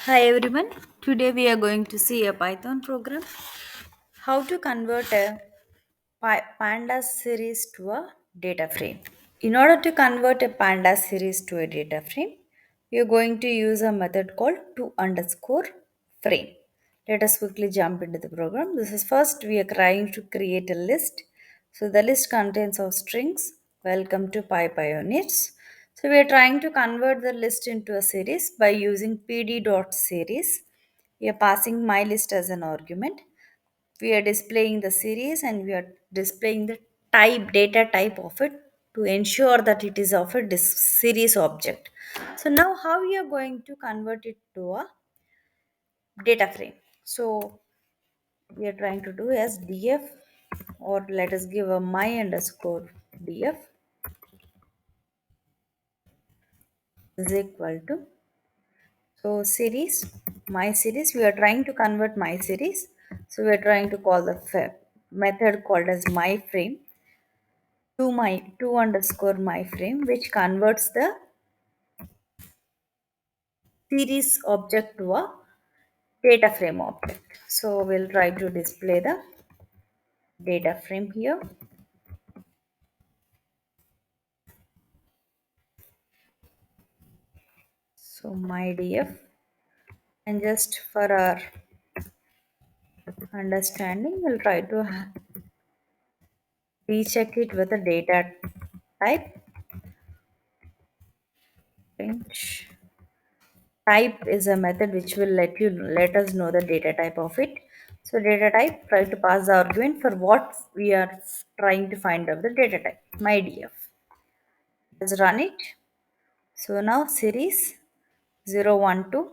Hi everyone. Today we are going to see a Python program. How to convert a pandas series to a data frame. In order to convert a pandas series to a data frame, we are going to use a method called to underscore frame. Let us quickly jump into the program. This is first we are trying to create a list. So the list contains of strings. Welcome to Pioneers. So we are trying to convert the list into a series by using pd.series. We are passing my list as an argument. We are displaying the series and we are displaying the data type of it to ensure that it is of a series object. So now how we are going to convert it to a data frame? So we are trying to do as df, or let us give a my underscore df is equal to, so series, my series. We are trying to convert my series, so we are trying to call the method called as my frame to underscore my frame, which converts the series object to a data frame object. So we'll try to display the data frame here. So my df, and just for our understanding, we'll try to recheck it with a data type. Range type is a method which will let us know the data type of it. So data type, try to pass the argument for what we are trying to find out the data type. My df. Let's run it. So now series 012